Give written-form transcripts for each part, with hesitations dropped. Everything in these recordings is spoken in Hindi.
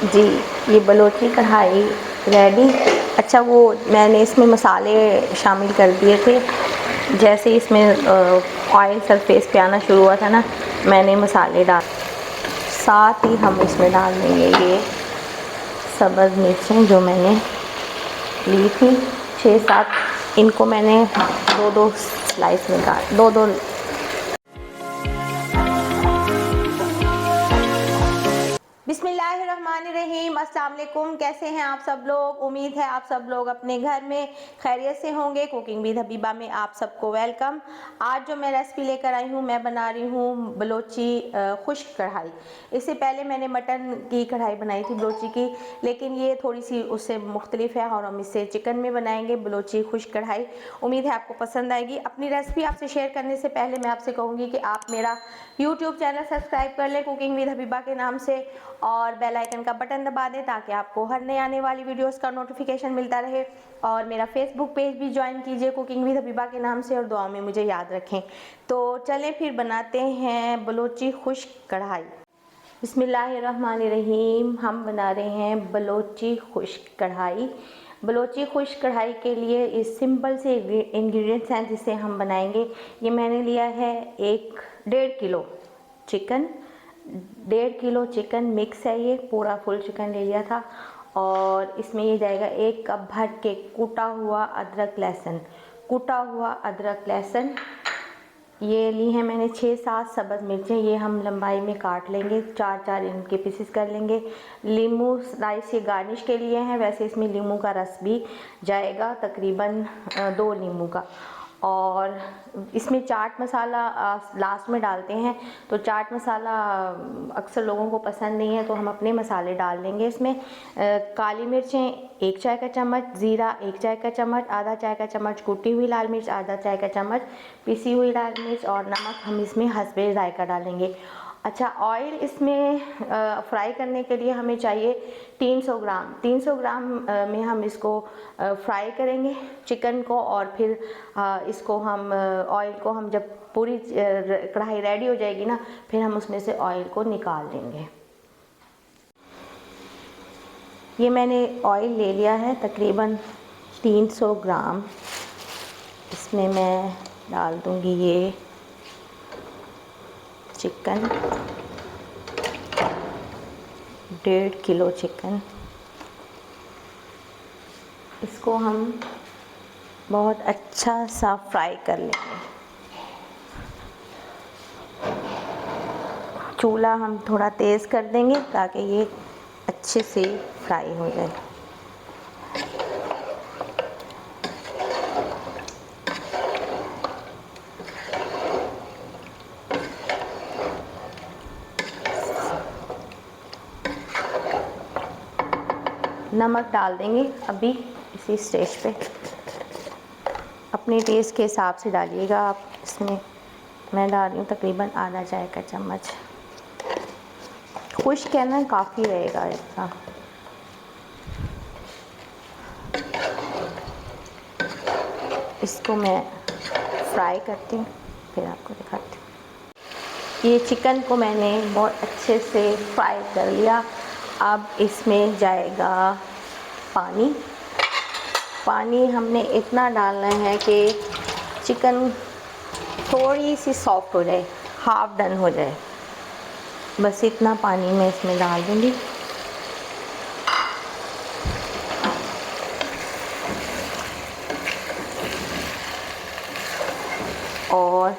जी, ये बलोची कढ़ाई रेडी। अच्छा, वो मैंने इसमें मसाले शामिल कर दिए थे। जैसे इसमें ऑयल सरफेस पे आना शुरू हुआ था ना, मैंने मसाले डाल, साथ ही हम इसमें डाल देंगे ये सब्ज़ मिर्चें जो मैंने ली थी 6-7। इनको मैंने दो दो स्लाइस में काट, दो दो। बिस्मिल्लाहिर्रहमानिर्रहीम। अस्सलाम वालेकुम। कैसे हैं आप सब लोग? उम्मीद है आप सब लोग अपने घर में खैरियत से होंगे। कुकिंग विद हबीबा में आप सबको वेलकम। आज जो मैं रेसिपी लेकर आई हूँ, मैं बना रही हूँ बलोची खुश्क कढ़ाई। इससे पहले मैंने मटन की कढ़ाई बनाई थी बलोची की, लेकिन ये थोड़ी सी उससे मुख्तलिफ है और हम इससे चिकन में बनाएंगे बलोची खुश्क कढ़ाई। उम्मीद है आपको पसंद आएगी। अपनी रेसिपी आपसे शेयर करने से पहले मैं आपसे कहूँगी कि आप मेरा यूट्यूब चैनल सब्सक्राइब कर लें कुकिंग विद हबीबा के नाम से, और बेल आइकन का बटन दबा दें ताकि आपको हर नए आने वाली वीडियोस का नोटिफिकेशन मिलता रहे। और मेरा फेसबुक पेज भी ज्वाइन कीजिए कुकिंग विद हबीबा के नाम से, और दुआ में मुझे याद रखें। तो चलें फिर बनाते हैं बलोची खुश्क कढ़ाई। बिस्मिल्लाहिर्रहमानिर्रहीम। हम बना रहे हैं बलोची खुश्क कढ़ाई। बलोची खुश्क कढ़ाई के लिए इस सिंपल से इंग्रेडिएंट्स हैं जिसे हम बनाएंगे। ये मैंने लिया है 1.5 kilo chicken. 1.5 kilo chicken mix है, ये पूरा फुल चिकन ले लिया था। और इसमें ये जाएगा 1 कप भर के कुटा हुआ अदरक लहसुन। कुटा हुआ अदरक लहसुन ये ली है मैंने 6-7 सब्ज़ मिर्चें। ये हम लंबाई में काट लेंगे, 4-4 इनके पीसेस कर लेंगे। लीमू स्लाइस ये गार्निश के लिए हैं, वैसे इसमें लीमू का रस भी जाएगा, तकरीबन 2 नींबू का। और इसमें चाट मसाला लास्ट में डालते हैं, तो चाट मसाला अक्सर लोगों को पसंद नहीं है, तो हम अपने मसाले डाल लेंगे इसमें। काली मिर्चें 1 चाय का चम्मच, ज़ीरा 1 चाय का चम्मच, आधा चाय का चम्मच कुटी हुई लाल मिर्च, आधा चाय का चम्मच पिसी हुई लाल मिर्च, और नमक हम इसमें हस्बे ज़ायका डालेंगे। अच्छा, ऑयल इसमें फ्राई करने के लिए हमें चाहिए 300 ग्राम। 300 ग्राम में हम इसको फ्राई करेंगे चिकन को, और फिर इसको हम ऑयल को हम जब पूरी कढ़ाई रेडी हो जाएगी ना, फिर हम उसमें से ऑयल को निकाल लेंगे। ये मैंने ऑयल ले लिया है तकरीबन 300 ग्राम। इसमें मैं डाल दूँगी ये चिकन, 1.5 किलो चिकन। इसको हम बहुत अच्छा सा फ्राई कर लेंगे। चूल्हा हम थोड़ा तेज़ कर देंगे ताकि ये अच्छे से फ्राई हो जाए। नमक डाल देंगे अभी इसी स्टेज पे, अपने टेस्ट के हिसाब से डालिएगा आप। इसमें मैं डाल रही हूँ तकरीबन आधा चाय का चम्मच। खुश्क है ना, काफ़ी रहेगा इतना। इसको मैं फ्राई करती हूँ, फिर आपको दिखाती हूँ। ये चिकन को मैंने बहुत अच्छे से फ्राई कर लिया। अब इसमें जाएगा पानी। पानी हमने इतना डालना है कि चिकन थोड़ी सी सॉफ्ट हो जाए, हाफ डन हो जाए, बस इतना पानी मैं इसमें डाल दूँगी। और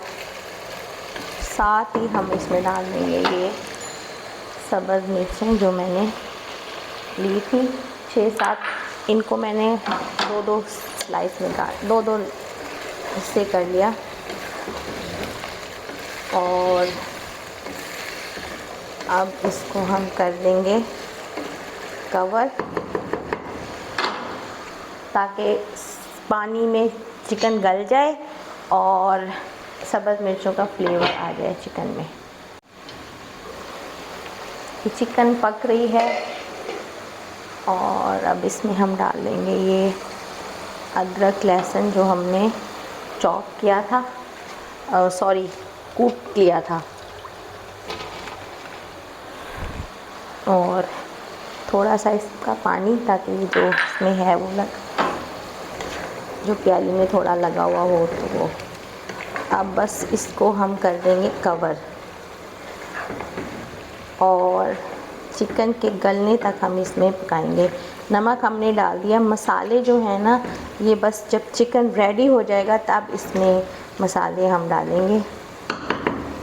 साथ ही हम इसमें डाल देंगे ये सब्ज़ मिर्चें जो मैंने ली थी 6-7। इनको मैंने दो दो स्लाइस में काट, दो दो हिस्से कर लिया। और अब इसको हम कर देंगे कवर, ताकि पानी में चिकन गल जाए और सब्ज़ मिर्चों का फ्लेवर आ जाए चिकन में। ये चिकन पक रही है, और अब इसमें हम डाल देंगे ये अदरक लहसुन जो हमने चॉप किया था, सॉरी कूट लिया था। और थोड़ा सा इसका पानी, ताकि जो इसमें है वो जो प्याली में थोड़ा लगा हुआ हो तो वो। अब बस इसको हम कर देंगे कवर, और चिकन के गलने तक हम इसमें पकाएंगे। नमक हमने डाल दिया। मसाले जो है ना, ये बस जब चिकन रेडी हो जाएगा तब इसमें मसाले हम डालेंगे,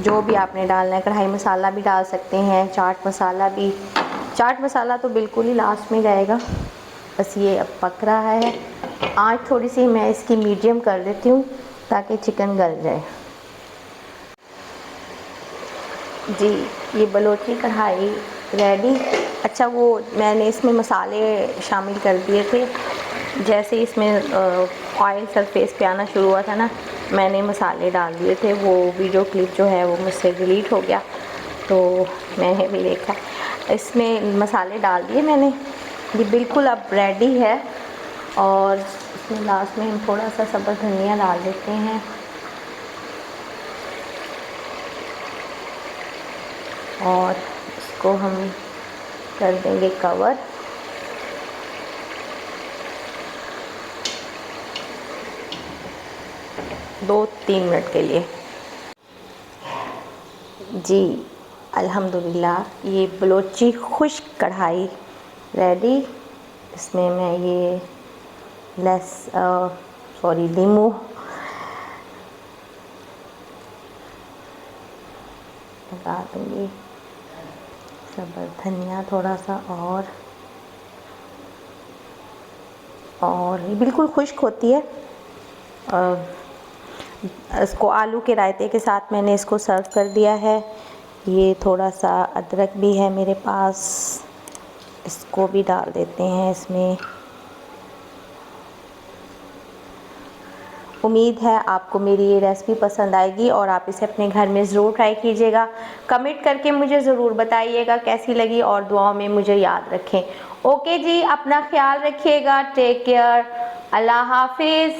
जो भी आपने डालना है। कढ़ाई मसाला भी डाल सकते हैं, चाट मसाला भी। चाट मसाला तो बिल्कुल ही लास्ट में जाएगा। बस ये अब पक रहा है। आँच थोड़ी सी मैं इसकी मीडियम कर देती हूँ ताकि चिकन गल जाए। जी, ये बलोची कढ़ाई रेडी। अच्छा, वो मैंने इसमें मसाले शामिल कर दिए थे। जैसे इसमें ऑयल सरफेस पे आना शुरू हुआ था ना, मैंने मसाले डाल दिए थे। वो वीडियो क्लिप जो है वो मुझसे डिलीट हो गया, तो मैंने भी देखा। इसमें मसाले डाल दिए मैंने। ये बिल्कुल अब रेडी है। और इसमें लास्ट में हम थोड़ा सा सब्ज़ धनिया डाल देते हैं, और इसको हम कर देंगे कवर। दो 3 मिनट के लिए। जी, अल्हम्दुलिल्लाह ये बलोची खुश्क कढ़ाई रेडी। इसमें मैं ये नींबू लगा दूँगी, सब्ज़ धनिया थोड़ा सा, और ये बिल्कुल खुश्क होती है। इसको आलू के रायते के साथ मैंने इसको सर्व कर दिया है। ये थोड़ा सा अदरक भी है मेरे पास, इसको भी डाल देते हैं इसमें। उम्मीद है आपको मेरी ये रेसिपी पसंद आएगी और आप इसे अपने घर में ज़रूर ट्राई कीजिएगा। कमेंट करके मुझे ज़रूर बताइएगा कैसी लगी, और दुआओं में मुझे याद रखें। ओके जी, अपना ख्याल रखिएगा। Take care. अल्लाह हाफिज़।